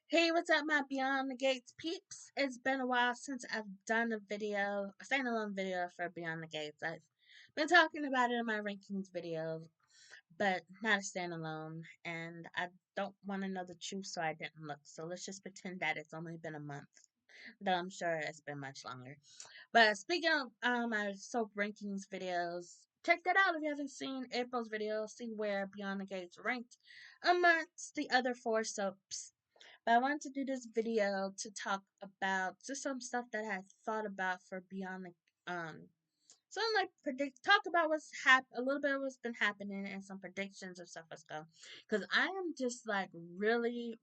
Hey, what's up, my Beyond the Gates peeps? It's been a while since I've done a standalone video for Beyond the Gates. I've been talking about it in my rankings video, but not a standalone, and I don't want to know the truth, so I didn't look. So let's just pretend that it's only been a month, though I'm sure it's been much longer. But speaking of my soap rankings videos, check that out if you haven't seen April's video. See where Beyond the Gates ranked amongst the other four soaps. But I wanted to do this video to talk about just some stuff that I thought about for Beyond the some like predict talk about a little bit of what's been happening and some predictions of stuff let's go. Because I am just like really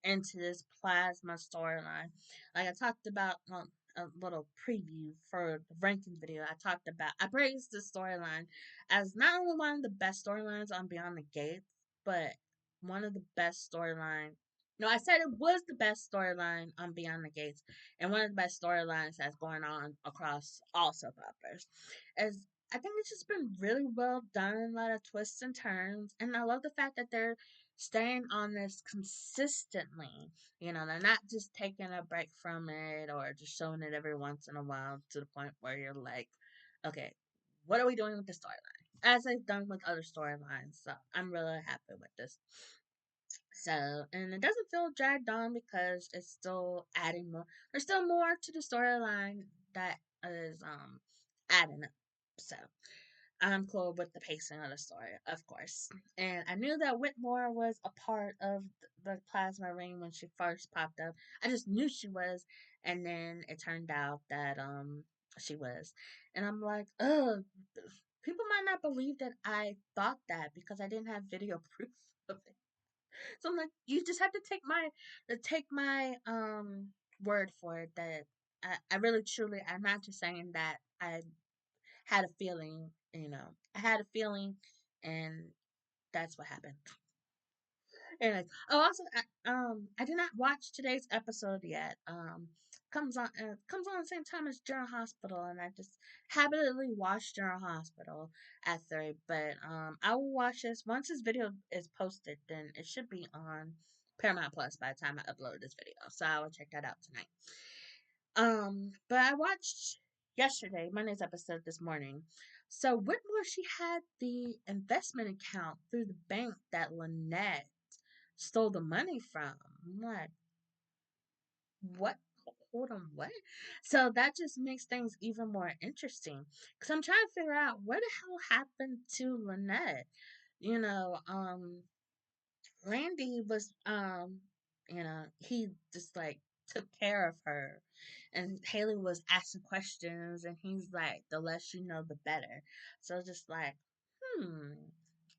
into this plasma storyline. Like I talked about a little preview for the ranking video. I praised this storyline as not only one of the best storylines on Beyond the Gates, but one of the best storyline. No, I said it was the best storyline on Beyond the Gates and one of the best storylines that's going on across all soap operas. As I think it's just been really well done, a lot of twists and turns, and I love the fact that they're staying on this consistently. They're not just taking a break from it or just showing it every once in a while to the point where you're like, okay, what are we doing with the storyline? As they've done with other storylines, so I'm really happy with this. So, and it doesn't feel dragged on because it's still adding more. There's still more to the storyline that is adding up. So, I'm cool with the pacing of the story, of course. And I knew that Whitmore was a part of the plasma ring when she first popped up. I just knew she was, and then it turned out that she was. And I'm like, ugh, people might not believe that I thought that because I didn't have video proof of it. So I'm like, you just have to take my word for it that I really truly I'm not just saying that I had a feeling, I had a feeling and that's what happened. Anyways, oh also I did not watch today's episode yet. Comes on the same time as General Hospital, and I just habitually watch General Hospital at 3. But I will watch this once this video is posted. Then it should be on Paramount Plus by the time I upload this video, so I will check that out tonight. But I watched yesterday Monday's episode this morning. So Whitmore, she had the investment account through the bank that Lynnette stole the money from. I'm like, what? Hold on, what? So that just makes things even more interesting. Because I'm trying to figure out what the hell happened to Lynnette. You know, Randy was, he just like took care of her. And Haley was asking questions, and he's like, the less you know, the better. So just like, hmm,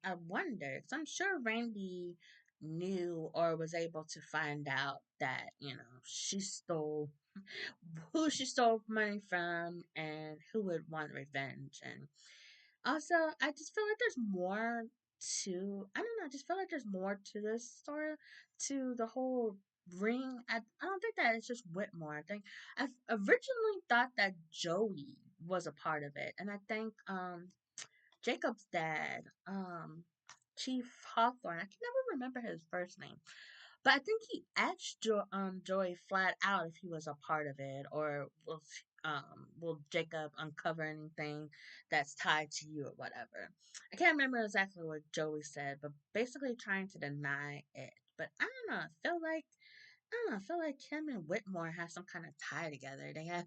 I wonder, because I'm sure Randy knew or was able to find out that, who she stole money from and who would want revenge. And also, I just feel like there's more I don't know, I just feel like there's more to this story, to the whole ring. I don't think that it's just Whitmore. I think I originally thought that Joey was a part of it. And I think Jacob's dad, Chief Hawthorne, I can never remember his first name. But I think he asked Joey flat out if he was a part of it, or will Jacob uncover anything that's tied to you or whatever. I can't remember exactly what Joey said, but basically trying to deny it. But I don't know. I feel like him and Whitmore have some kind of tie together. They have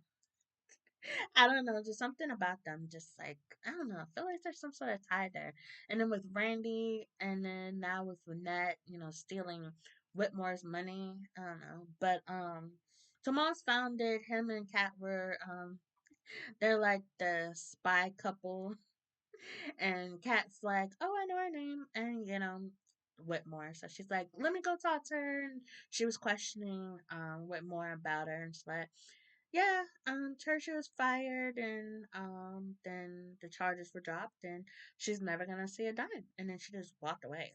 I don't know, just something about them. Just like I don't know, I feel like there's some sort of tie there. And then with Randy, and then now with Lynnette, stealing Whitmore's money. I don't know, but Tomas found it. Him and Kat were they're like the spy couple, and Kat's like, oh, I know her name, and Whitmore. So she's like, let me go talk to her. And she was questioning Whitmore about her, and she's like, yeah, Tertia was fired, and then the charges were dropped, and she's never gonna see a dime. And then she just walked away.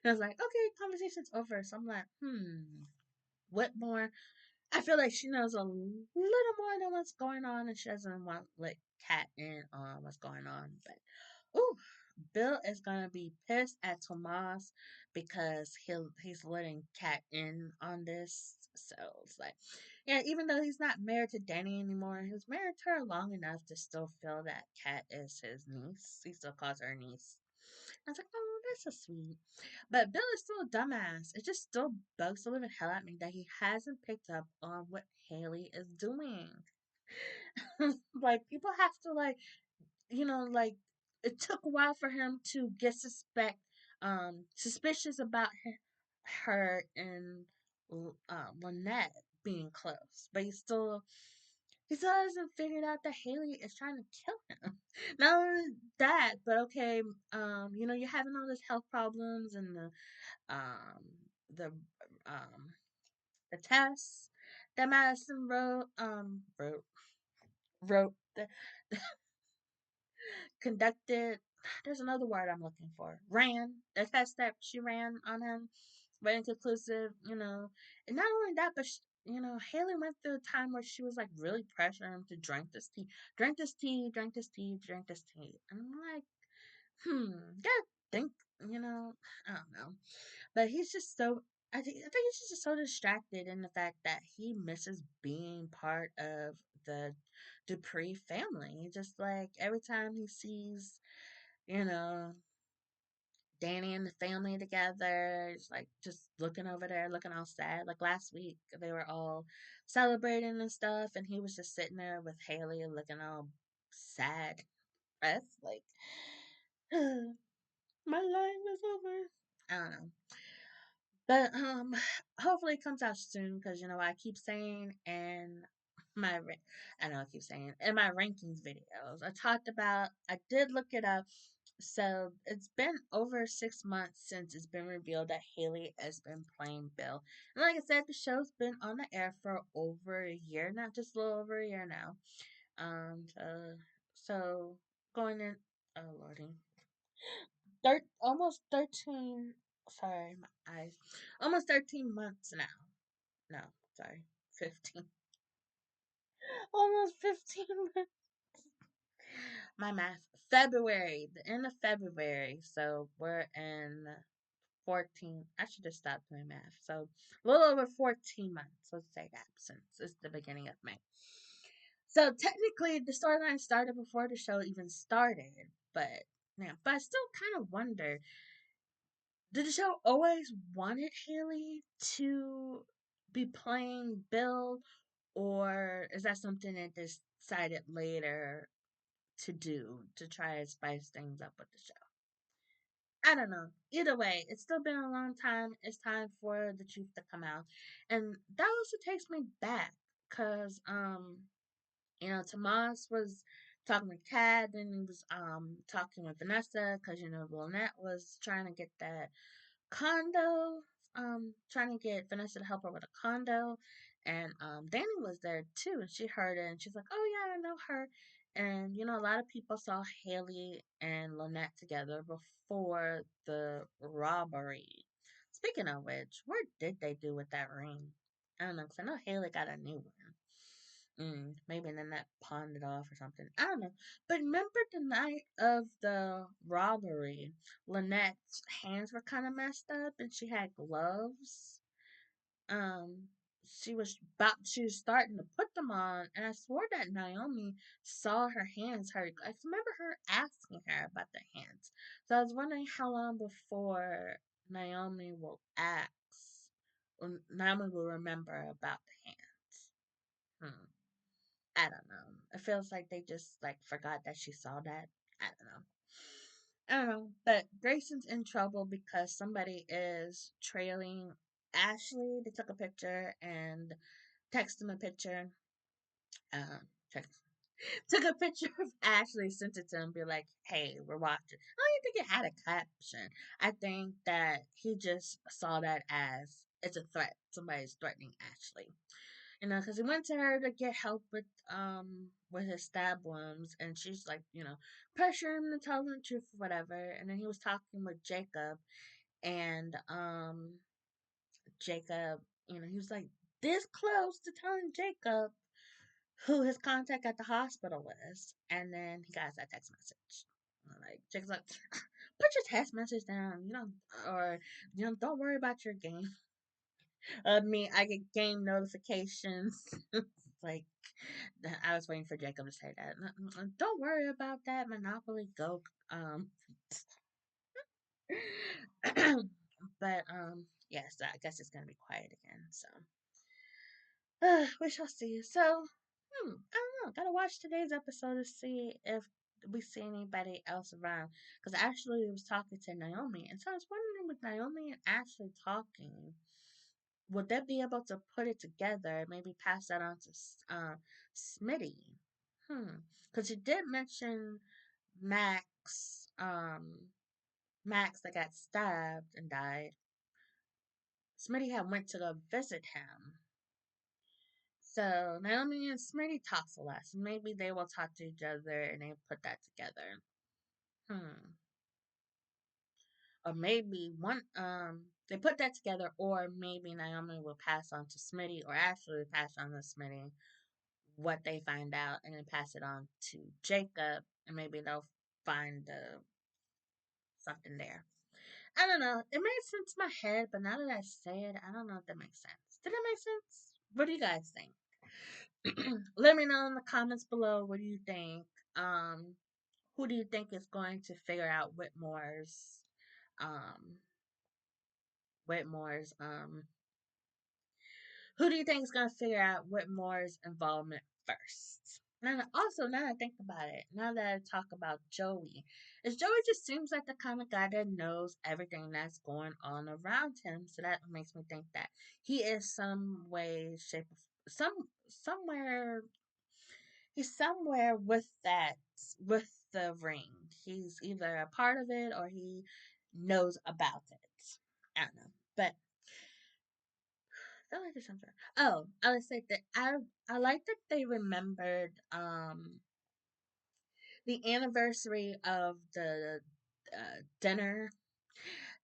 And I was like, okay, conversation's over. So I'm like, Whitmore. I feel like she knows a little more than what's going on, and she doesn't want to let Kat in on what's going on. But ooh, Bill is gonna be pissed at Tomas because he's letting Kat in on this. So it's like, yeah, even though he's not married to Danny anymore, he was married to her long enough to still feel that Kat is his niece. He still calls her niece. I was like, oh, that's so sweet. But Bill is still a dumbass. It just still bugs the living hell out of me that he hasn't picked up on what Haley is doing. Like, people have to, like, like, it took a while for him to get suspicious about her and Lynnette being close, but he still hasn't figured out that Haley is trying to kill him. Not only that, but okay, you're having all these health problems and um the um the tests that Madison wrote conducted. There's another word I'm looking for. Ran the test that she ran on him, were inconclusive. And not only that, but Haley went through a time where she was like really pressuring him to drink this tea, drink this tea, drink this tea, drink this tea, and I'm like, gotta think, I don't know, but he's just so. I think he's just so distracted in the fact that he misses being part of the Dupree family. Just like every time he sees, you know, Danny and the family together, it's like just looking over there, looking all sad. Like last week, they were all celebrating and stuff, and he was just sitting there with Haley looking all sad. Like, my life is over. I don't know. But hopefully it comes out soon because I keep saying in my I know I keep saying in my rankings videos I did look it up. So it's been over 6 months since it's been revealed that Haley has been playing Bill. And like I said, the show's been on the air for over a year now, just a little over a year now. So going in, oh lordy, almost 13. Sorry, my eyes. Almost 13 months now. No, sorry, 15. Almost 15 months. My math. February, the end of February. So we're in 14. I should have stopped doing math. So a little over 14 months. Let's say that since it's the beginning of May. So technically, the storyline started before the show even started. But I still kind of wonder, did the show always wanted Haley to be playing Bill, or is that something they decided later to do to try to spice things up with the show? I don't know. Either way, it's still been a long time. It's time for the truth to come out, and that also takes me back because Tomas was talking with Kat, and he was talking with Vanessa because Lynnette was trying to get that condo, trying to get Vanessa to help her with a condo. And Danny was there too, and she heard it, and she's like, "Oh yeah, I know her." And a lot of people saw Haley and Lynette together before the robbery. Speaking of which, what did they do with that ring? I don't know, because I know Haley got a new one. Maybe Lynette pawned it off or something. I don't know. But remember the night of the robbery, Lynette's hands were kind of messed up and she had gloves. Um, she was starting to put them on, and I swore that Naomi saw her hands hurt. I remember her asking her about the hands. So I was wondering how long before Naomi will ask, or Naomi will remember about the hands. Hmm. I don't know. It feels like they just like forgot that she saw that. I don't know. I don't know. But Grayson's in trouble because somebody is trailing Ashley. They took a picture and texted him a picture. Uh, text, took a picture of Ashley, sent it to him, be like, "Hey, we're watching." I don't even think it had a caption. I think that he just saw that as it's a threat. Somebody's threatening Ashley. Because he went to her to get help with his stab wounds, and she's like, pressure him to tell him the truth or whatever. And then he was talking with Jacob, and Jacob, he was like this close to telling Jacob who his contact at the hospital was, and then he got that text message. Like Jake's like, put your text message down, or don't worry about your game. Me, I get game notifications. It's like I was waiting for Jacob to say that. Don't worry about that Monopoly Go. Um, but yes, I guess it's gonna be quiet again. So we shall see. So I don't know. Gotta watch today's episode to see if we see anybody else around. Because Ashley was talking to Naomi, and so I was wondering, with Naomi and Ashley talking, would they be able to put it together? Maybe pass that on to Smitty. Because you did mention Max. Max that got stabbed and died. Smitty had went to go visit him. So Naomi and Smitty talks a lot. So maybe they will talk to each other and they put that together. Hmm. Or maybe they put that together, or maybe Naomi will pass on to Smitty, or Ashley will pass on to Smitty what they find out and then pass it on to Jacob, and maybe they'll find something there. I don't know. It made sense in my head, but now that I say it, I don't know if that makes sense. Did it make sense? What do you guys think? Let me know in the comments below. What do you think? Um, who do you think is going to figure out um, Whitmore's who do you think is going to figure out Whitmore's involvement first? Also, now that I think about it, now that I talk about Joey, is Joey just seems like the kind of guy that knows everything that's going on around him. So that makes me think that he is some way, shape, somewhere, he's somewhere with with the ring. He's either a part of it or he knows about it. I don't know, but I like there's something. Oh, I would say that I like that they remembered the anniversary of the dinner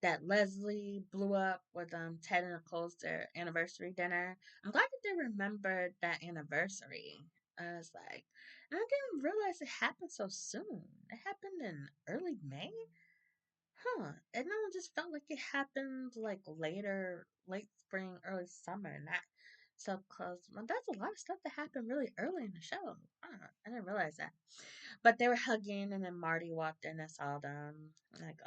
that Leslie blew up with Ted and Nicole's their anniversary dinner. I'm glad that they remembered that anniversary. I was like, and I didn't realize it happened so soon. It happened in early May. Huh. And then it just felt like it happened like later, late spring, early summer, not so close. Well, that's a lot of stuff that happened really early in the show. I didn't realize that. But they were hugging, and then Marty walked in and saw them. Like,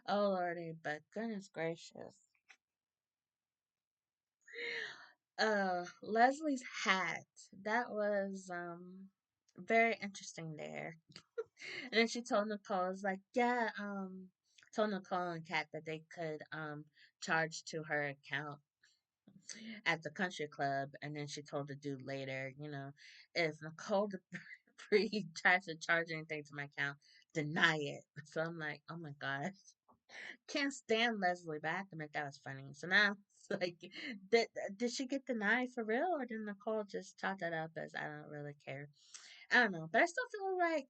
oh lordy, but goodness gracious. Leslie's hat. That was very interesting there. And then she told Nicole, was like, yeah, told Nicole and Kat that they could charge to her account at the country club. And then she told the dude later, if Nicole Dupree tries to charge anything to my account, deny it. So I'm like, oh my gosh. Can't stand Leslie, but I have to admit that was funny. So now it's like, did, did she get denied for real, or did Nicole just chalk that up as I don't really care? I don't know, but I still feel like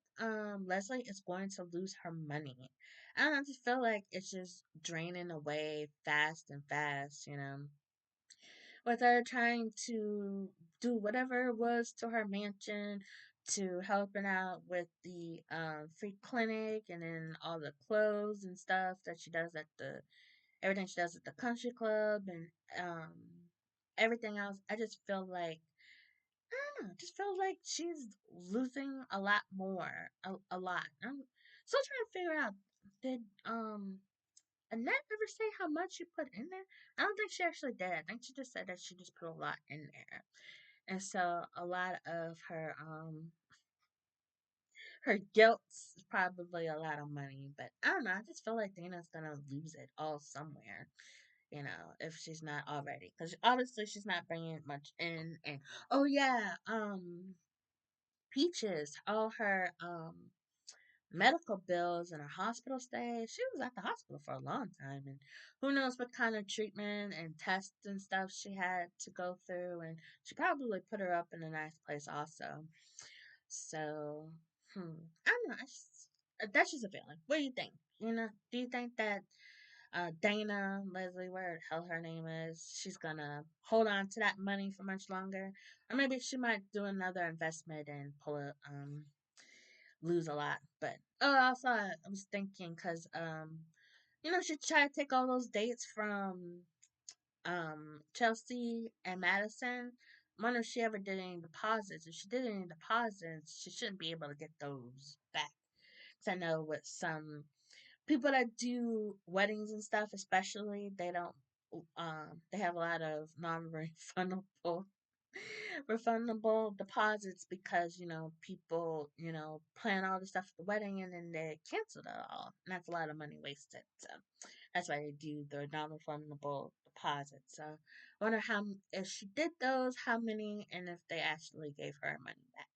Leslie is going to lose her money. I don't know, I just feel like it's just draining away fast and fast. With her trying to do whatever it was to her mansion to helping out with the free clinic and then all the clothes and stuff that she does at the everything she does at the country club and um everything else. I just feel like I don't know. Just feels like she's losing a lot more, a lot. I'm still trying to figure out did Annette ever say how much she put in there? I don't think she actually did. I think she just said that she just put a lot in there, and so a lot of her guilt's probably a lot of money. But I don't know. I just feel like Dana's gonna lose it all somewhere. If she's not already, because obviously she's not bringing much in. And oh yeah, Peaches, all her medical bills and her hospital stay. She was at the hospital for a long time, and who knows what kind of treatment and tests and stuff she had to go through. And she probably put her up in a nice place also. So, I don't know. That's just a feeling. What do you think? Do you think that Dana, Leslie, where the hell her name is, she's gonna hold on to that money for much longer, or maybe she might do another investment and pull it. lose a lot. But also I was thinking because she tried to take all those dates from Chelsea and Madison. I wonder if she ever did any deposits. If she did any deposits, she shouldn't be able to get those back. Cause I know with some people that do weddings and stuff, especially, they don't. They have a lot of non-refundable refundable deposits because people plan all the stuff at the wedding and then they cancel it all, and that's a lot of money wasted. So that's why they do the non-refundable deposits. So I wonder how if she did those, how many, and if they actually gave her money back.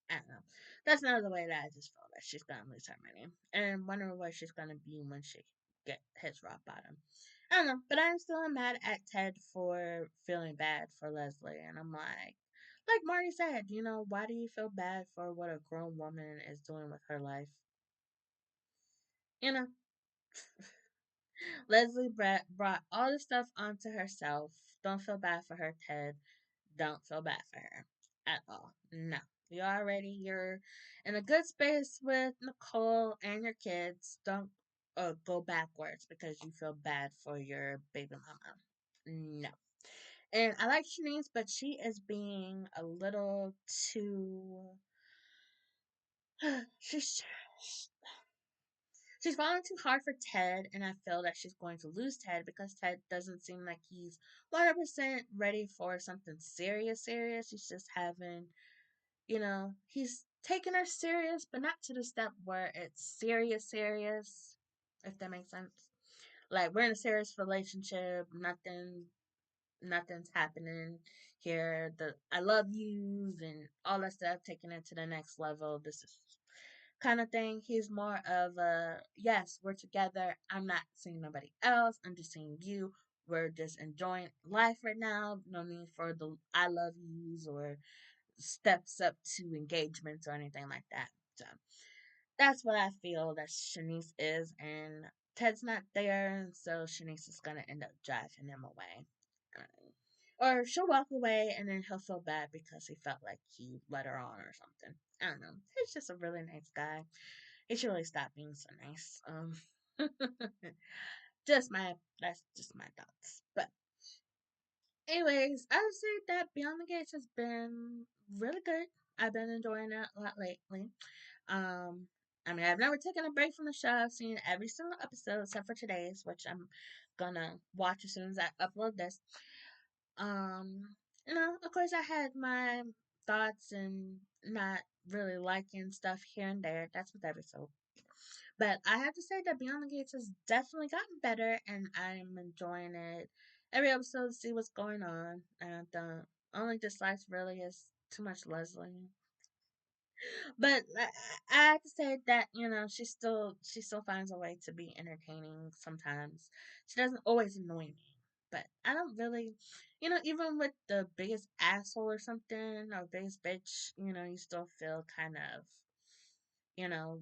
I don't know. That's another way that I just feel that she's gonna lose her money, and wonder what she's gonna be when she hits rock bottom. I don't know, but I'm still mad at Ted for feeling bad for Leslie, and I'm like Marty said, why do you feel bad for what a grown woman is doing with her life? You know, Leslie brought all the stuff onto herself. Don't feel bad for her, Ted. Don't feel bad for her at all. No. You're in a good space with Nicole and your kids. Don't go backwards because you feel bad for your baby mama. No. And I like Shanice, but she is being a little too. she's she's falling too hard for Ted, and I feel that she's going to lose Ted because Ted doesn't seem like he's 100% ready for something serious. Serious. He's just having, he's taking her serious, but not to the step where it's serious, serious. If that makes sense. Like we're in a serious relationship, nothing's happening here. The I love yous and all that stuff, taking it to the next level. This is kind of thing. He's more of a yes, we're together. I'm not seeing nobody else. I'm just seeing you. We're just enjoying life right now. No need for the I love yous or steps up to engagements or anything like that. So that's what I feel that Shanice is, and Ted's not there, and so Shanice is gonna end up driving him away. Or she'll walk away and then he'll feel bad because he felt like he let her on or something. I don't know. He's just a really nice guy. He should really stop being so nice. Just my that's just my thoughts. But anyways, I would say that Beyond the Gates has been really good. I've been enjoying it a lot lately. Um, I mean, I've never taken a break from the show. I've seen every single episode except for today's, which I'm gonna watch as soon as I upload this. Um, of course, I had my thoughts and not really liking stuff here and there. That's with every soap. But I have to say that Beyond the Gates has definitely gotten better, and I'm enjoying it. Every episode to see what's going on. And the only dislikes really is too much Leslie. But I have to say that she still finds a way to be entertaining sometimes. She doesn't always annoy me, but I don't really, even with the biggest asshole or something or biggest bitch, you still feel kind of,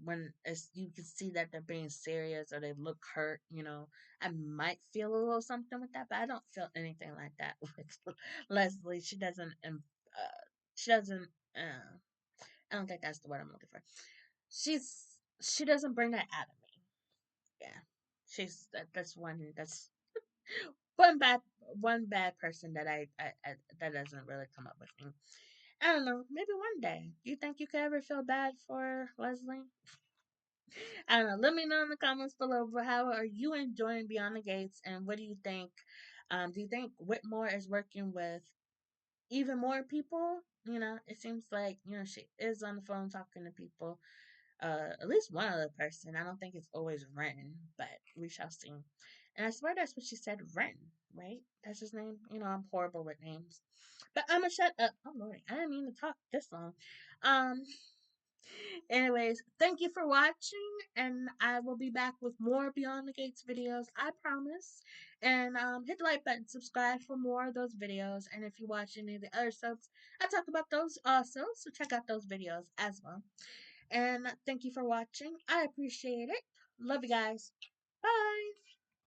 when you can see that they're being serious or they look hurt. I might feel a little something with that, but I don't feel anything like that with Leslie. She doesn't. I don't think that's the word I'm looking for. She's she doesn't bring that out of me. Yeah, that's one bad one bad person that I that doesn't really come up with me. I don't know. Maybe one day. Do you think you could ever feel bad for Leslie? I don't know. Let me know in the comments below. But how are you enjoying Beyond the Gates, and what do you think? Do you think Whitmore is working with even more people? It seems like she is on the phone talking to people. At least one other person. I don't think it's always Ren, but we shall see. And I swear that's what she said, Ren, right? That's his name. I'm horrible with names. But I'm gonna shut up. Oh Lord, I didn't mean to talk this long. Um anyways, thank you for watching, and I will be back with more Beyond the Gates videos, I promise. And hit the like button, subscribe for more of those videos, and if you watch any of the other subs, I talk about those also, so check out those videos as well. And thank you for watching. I appreciate it. Love you guys.